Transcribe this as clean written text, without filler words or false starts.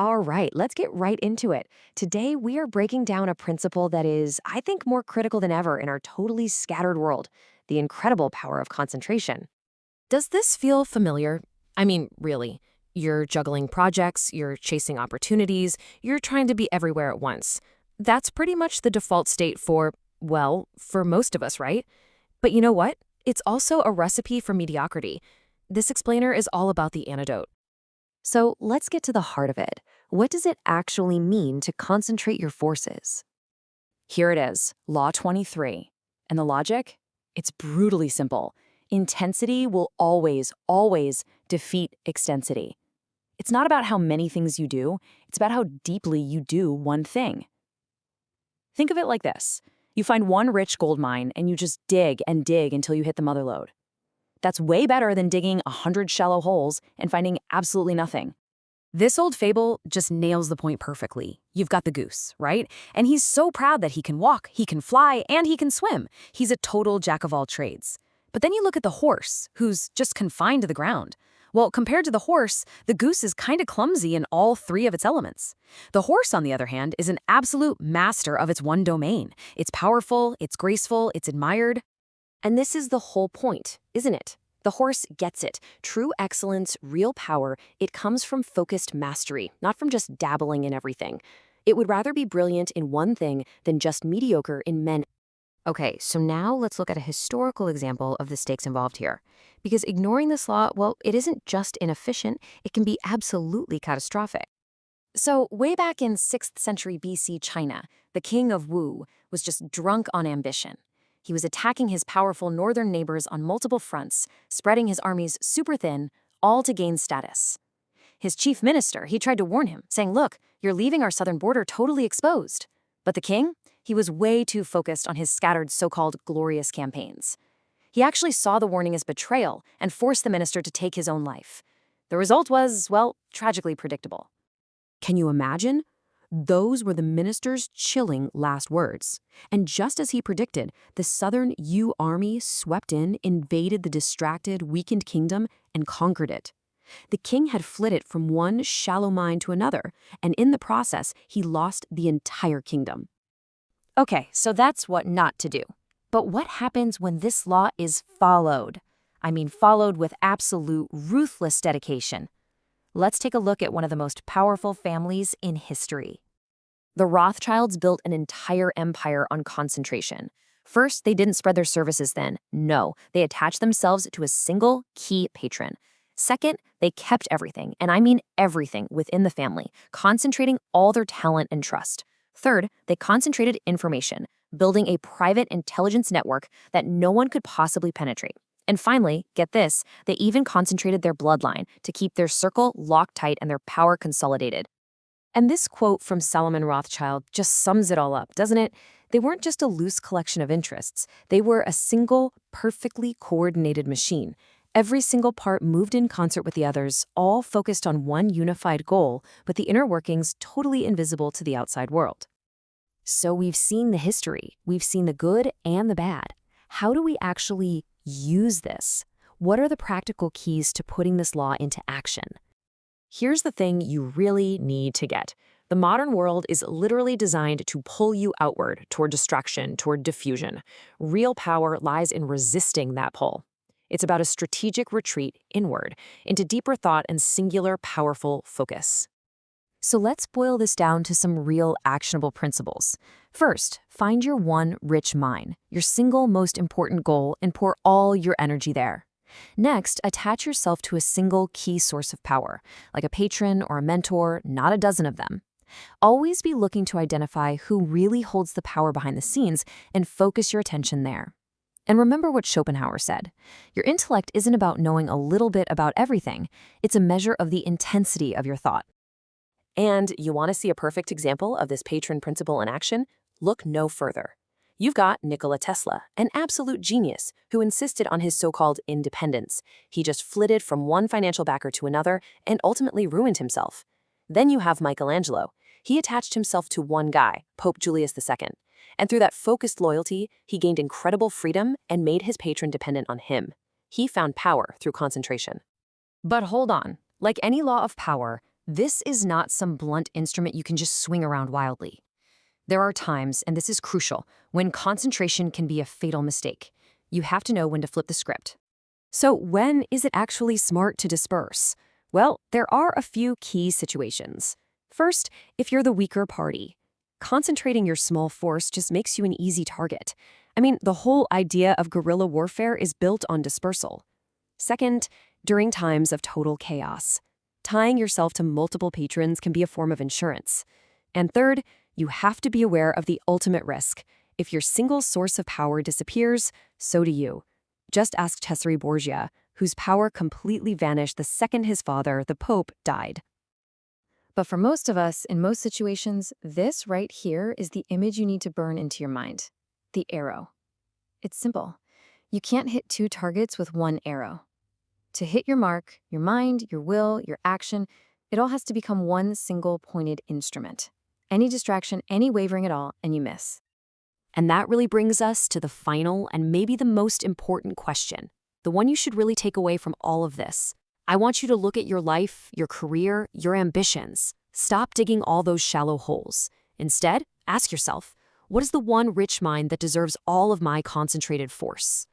All right, let's get right into it. Today, we are breaking down a principle that is, I think, more critical than ever in our totally scattered world: the incredible power of concentration. Does this feel familiar? I mean, really. You're juggling projects, you're chasing opportunities, you're trying to be everywhere at once. That's pretty much the default state for, well, for most of us, right? But you know what? It's also a recipe for mediocrity. This explainer is all about the antidote. So let's get to the heart of it. What does it actually mean to concentrate your forces? Here it is, Law 23. And the logic? It's brutally simple. Intensity will always, always defeat extensity. It's not about how many things you do, it's about how deeply you do one thing. Think of it like this. You find one rich gold mine and you just dig and dig until you hit the mother lode. That's way better than digging 100 shallow holes and finding absolutely nothing. This old fable just nails the point perfectly. You've got the goose, right? And he's so proud that he can walk, he can fly, and he can swim. He's a total jack of all trades. But then you look at the horse, who's just confined to the ground. Well, compared to the horse, the goose is kind of clumsy in all three of its elements. The horse, on the other hand, is an absolute master of its one domain. It's powerful, it's graceful, it's admired. And this is the whole point, isn't it? The horse gets it. True excellence, real power, it comes from focused mastery, not from just dabbling in everything. It would rather be brilliant in one thing than just mediocre in many. Okay, so now let's look at a historical example of the stakes involved here. Because ignoring this law, well, it isn't just inefficient, it can be absolutely catastrophic. So way back in 6th century BC China, the king of Wu was just drunk on ambition. He was attacking his powerful northern neighbors on multiple fronts, spreading his armies super thin, all to gain status. His chief minister, he tried to warn him, saying, "Look, you're leaving our southern border totally exposed." But the king, he was way too focused on his scattered so-called glorious campaigns. He actually saw the warning as betrayal and forced the minister to take his own life. The result was, well, tragically predictable. Can you imagine? Those were the minister's chilling last words. And just as he predicted, the southern Yu army swept in, invaded the distracted, weakened kingdom, and conquered it. The king had flitted from one shallow mine to another, and in the process, he lost the entire kingdom. Okay, so that's what not to do. But what happens when this law is followed? I mean, followed with absolute, ruthless dedication. Let's take a look at one of the most powerful families in history. The Rothschilds built an entire empire on concentration. First, they didn't spread their services thin. No, they attached themselves to a single key patron. Second, they kept everything, and I mean everything, within the family, concentrating all their talent and trust. Third, they concentrated information, building a private intelligence network that no one could possibly penetrate. And finally, get this, they even concentrated their bloodline to keep their circle locked tight and their power consolidated. And this quote from Solomon Rothschild just sums it all up, doesn't it? They weren't just a loose collection of interests. They were a single, perfectly coordinated machine. Every single part moved in concert with the others, all focused on one unified goal, but the inner workings totally invisible to the outside world. So we've seen the history, we've seen the good and the bad. How do we actually use this? What are the practical keys to putting this law into action? Here's the thing you really need to get. The modern world is literally designed to pull you outward toward distraction, toward diffusion. Real power lies in resisting that pull. It's about a strategic retreat inward, into deeper thought and singular, powerful focus. So let's boil this down to some real actionable principles. First, find your one rich mine, your single most important goal, and pour all your energy there. Next, attach yourself to a single key source of power, like a patron or a mentor, not a dozen of them. Always be looking to identify who really holds the power behind the scenes and focus your attention there. And remember what Schopenhauer said. Your intellect isn't about knowing a little bit about everything. It's a measure of the intensity of your thought. And you want to see a perfect example of this patron principle in action? Look no further. You've got Nikola Tesla, an absolute genius who insisted on his so-called independence. He just flitted from one financial backer to another and ultimately ruined himself. Then you have Michelangelo. He attached himself to one guy, Pope Julius II. And through that focused loyalty, he gained incredible freedom and made his patron dependent on him. He found power through concentration. But hold on. Like any law of power, This is not some blunt instrument you can just swing around wildly. There are times, and this is crucial, when concentration can be a fatal mistake. You have to know when to flip the script. So when is it actually smart to disperse? Well, there are a few key situations. First, if you're the weaker party. Concentrating your small force just makes you an easy target. I mean, the whole idea of guerrilla warfare is built on dispersal. Second, during times of total chaos. Tying yourself to multiple patrons can be a form of insurance. And third, you have to be aware of the ultimate risk. If your single source of power disappears, so do you. Just ask Cesare Borgia, whose power completely vanished the second his father, the Pope, died. But for most of us, in most situations, this right here is the image you need to burn into your mind. The arrow. It's simple. You can't hit two targets with one arrow. To hit your mark, your mind, your will, your action, it all has to become one single pointed instrument. Any distraction, any wavering at all, and you miss. And that really brings us to the final and maybe the most important question, the one you should really take away from all of this. I want you to look at your life, your career, your ambitions. Stop digging all those shallow holes. Instead, ask yourself, what is the one rich mind that deserves all of my concentrated force?